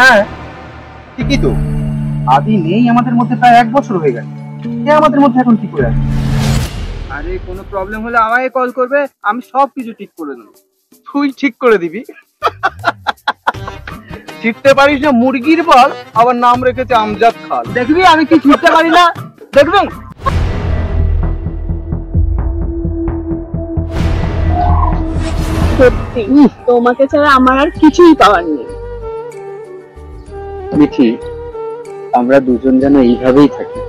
হ্যাঁ ঠিকই তো, আদি নেই আমাদের মধ্যে প্রায় 1 বছর হয়ে গেল। আমাদের মধ্যে এখন কি করে আছে? আরে কোনো প্রবলেম হলে আমাকে কল করবে, আমি সব কিছু ঠিক করে দেবো। তুই ঠিক করে দিবি? শিখতে পারিস না মুরগির বল, আবার নাম রেখেছে আমজাদ খান। দেখবি আমি কি শিখতে পারি না, দেখবেন। সত্যি তোমাকে ছাড়া আমার আর কিছুই পাওয়ার নেই। মিঠি, আমরা দুজন যেন এইভাবেই থাকি।